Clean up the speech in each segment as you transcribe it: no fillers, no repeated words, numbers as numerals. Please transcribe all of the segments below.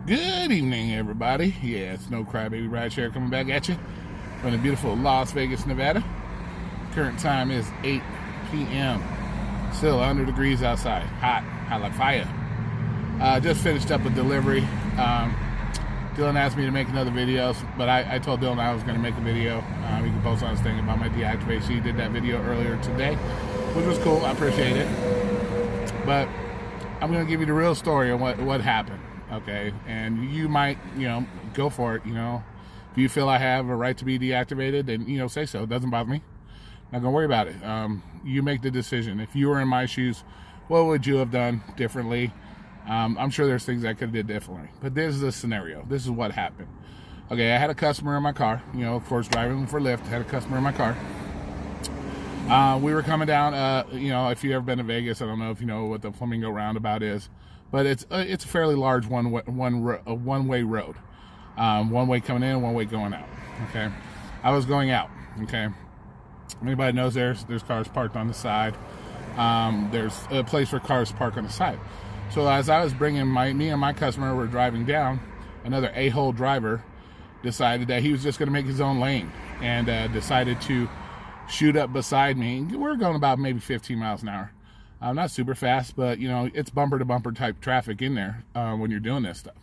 Good evening, everybody. Yeah, it's No Crybaby Rideshare coming back at you from the beautiful Las Vegas, Nevada. Current time is 8 p.m. Still 100 degrees outside. Hot like fire. Just finished up a delivery. Dylan asked me to make another video, but I told Dylan I was going to make a video. He can post on his thing about my deactivation. He did that video earlier today, which was cool. I appreciate it. But I'm going to give you the real story of what happened. Okay, and you might, go for it. If you feel I have a right to be deactivated, then, say so. It doesn't bother me. Not gonna worry about it. You make the decision. If you were in my shoes, what would you have done differently? I'm sure there's things I could have did differently, but this is a scenario. This is what happened. Okay, I had a customer in my car, of course, driving for Lyft. I had a customer in my car. We were coming down, if you've ever been to Vegas, I don't know if you know what the Flamingo Roundabout is, but it's a fairly large one-way road. One way coming in, one way going out. Okay, I was going out. Okay, anybody knows there's cars parked on the side. There's a place for cars parked on the side. So as I was bringing me and my customer were driving down, another a-hole driver decided that he was just going to make his own lane and decided to shoot up beside me. We're going about maybe 15 miles an hour. Not super fast, but it's bumper to bumper type traffic in there when you're doing this stuff.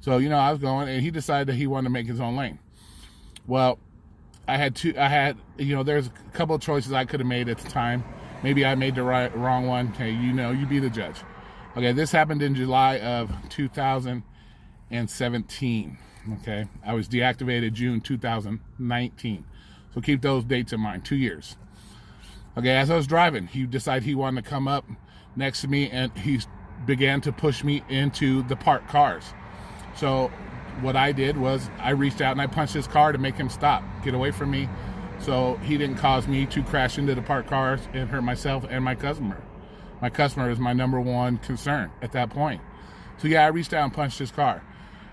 So I was going, and he decided that he wanted to make his own lane. Well, there's a couple of choices I could have made at the time. Maybe I made the wrong one. Hey, you be the judge. Okay, this happened in July of 2017. Okay, I was deactivated June 2019. So keep those dates in mind, 2 years. Okay, as I was driving, he decided he wanted to come up next to me, and he began to push me into the parked cars. So what I did was I reached out and I punched his car to make him stop, get away from me, so he didn't cause me to crash into the parked cars and hurt myself and my customer. My customer is my number one concern at that point. So yeah, I reached out and punched his car.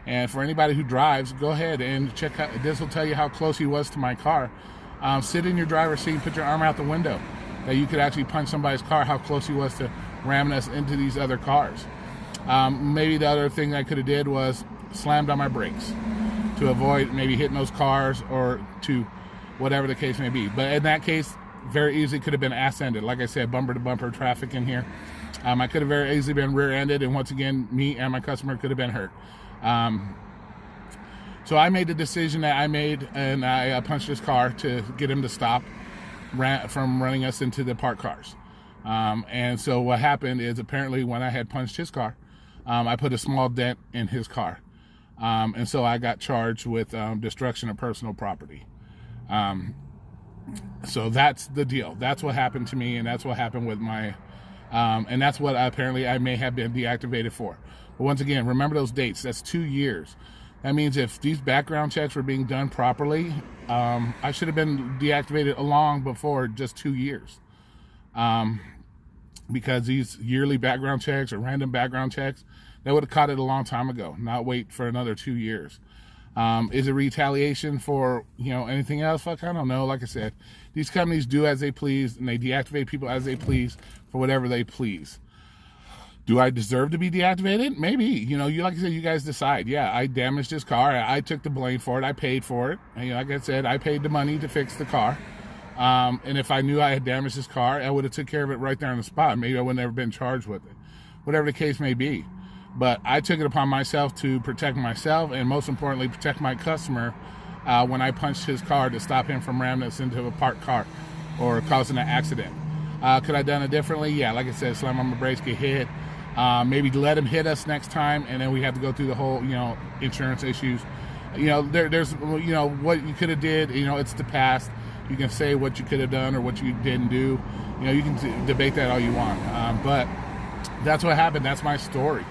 And for anybody who drives, go ahead and check out. This will tell you how close he was to my car. Sit in your driver's seat, put your arm out the window, that you could actually punch somebody's car, how close he was to ramming us into these other cars. Maybe the other thing I could have did was slammed on my brakes to avoid maybe hitting those cars, or to whatever the case may be. But in that case, very easily could have been ass-ended. Like I said, bumper to bumper traffic in here. I could have very easily been rear-ended, and once again, me and my customer could have been hurt. So I made the decision that I made, and I punched his car to get him to stop from running us into the parked cars. And so what happened is, apparently when I had punched his car, I put a small dent in his car. And so I got charged with destruction of personal property. So that's the deal. That's what happened to me, and that's what happened with my, and that's what apparently I may have been deactivated for. But once again, remember those dates. That's 2 years. That means if these background checks were being done properly, I should have been deactivated long before just 2 years. Because these yearly background checks or random background checks, they would have caught it a long time ago, not wait for another 2 years. Is it retaliation for, anything else? Fuck, I don't know. Like I said, these companies do as they please, and they deactivate people as they please for whatever they please. Do I deserve to be deactivated? Maybe. Like I said, you guys decide. Yeah, I damaged his car. I took the blame for it. I paid for it. And, like I said, I paid the money to fix the car. And if I knew I had damaged his car, I would have took care of it right there on the spot. Maybe I would have never been charged with it. Whatever the case may be. But I took it upon myself to protect myself, and most importantly, protect my customer when I punched his car to stop him from ramming us into a parked car or causing an accident. Could I have done it differently? Yeah, like I said, slam on my brakes, get hit. Maybe let him hit us next time, and then we have to go through the whole, insurance issues. There's, what you could have did. It's the past. You can say what you could have done or what you didn't do. You can debate that all you want. But that's what happened. That's my story.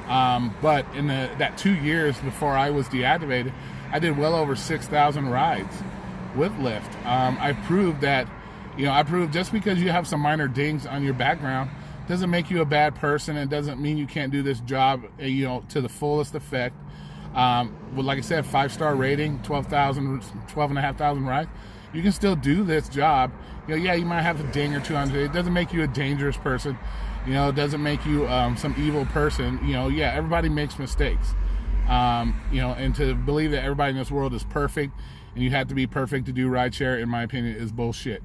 But in that 2 years before I was deactivated, I did well over 6,000 rides with Lyft. I proved that, just because you have some minor dings on your background doesn't make you a bad person, and doesn't mean you can't do this job, to the fullest effect. Like I said, 5-star rating, 12,500 rides. You can still do this job. Yeah, you might have a ding or two on it. It doesn't make you a dangerous person. It doesn't make you some evil person. Yeah, everybody makes mistakes. And to believe that everybody in this world is perfect and you have to be perfect to do rideshare, in my opinion, is bullshit.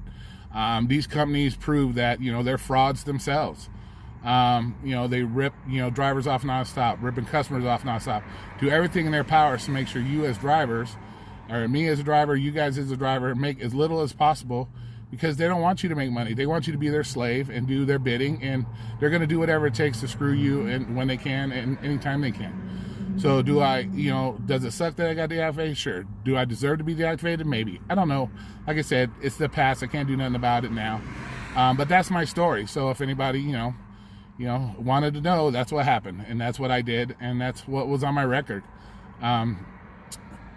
These companies prove that, they're frauds themselves. They rip, drivers off nonstop, ripping customers off nonstop, do everything in their powers to make sure you as drivers, or me as a driver, you guys as a driver, make as little as possible, because they don't want you to make money. They want you to be their slave and do their bidding, and they're going to do whatever it takes to screw you and when they can and anytime they can. So do I, does it suck that I got deactivated? Sure. Do I deserve to be deactivated? Maybe. I don't know. Like I said, it's the past. I can't do nothing about it now. But that's my story. So if anybody, wanted to know, that's what happened, and that's what I did, and that's what was on my record. But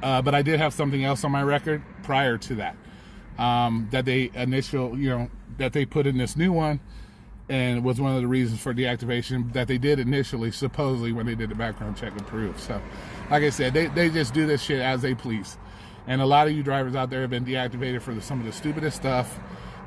I did have something else on my record prior to that. That they put in this new one, and was one of the reasons for deactivation that they did initially, supposedly, when they did the background check and proof. So, like I said, they just do this shit as they please. And a lot of you drivers out there have been deactivated for some of the stupidest stuff.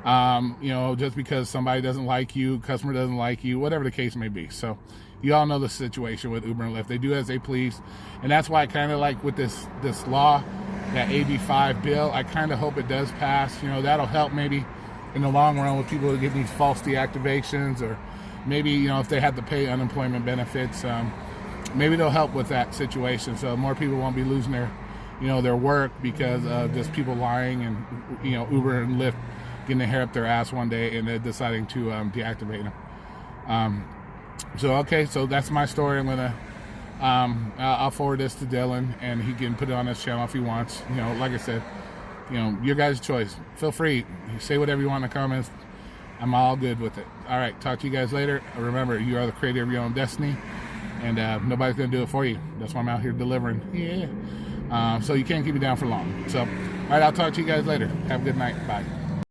Just because somebody doesn't like you, customer doesn't like you, whatever the case may be. So, you all know the situation with Uber and Lyft. They do as they please. And that's why I kind of like with this law, that AB5 bill, I kind of hope it does pass. That'll help maybe in the long run with people who get these false deactivations, or maybe, if they have to pay unemployment benefits, maybe they'll help with that situation. So more people won't be losing their work because of just people lying and, Uber and Lyft getting their hair up their ass one day and they're deciding to deactivate them. So that's my story. I'm gonna I'll forward this to Dylan, and he can put it on his channel if he wants. Like I said, your guys' choice. Feel free. You say whatever you want in the comments. I'm all good with it. All right, talk to you guys later. Remember, you are the creator of your own destiny, and nobody's gonna do it for you. That's why I'm out here delivering. Yeah. So you can't keep me down for long. So, all right, I'll talk to you guys later. Have a good night. Bye.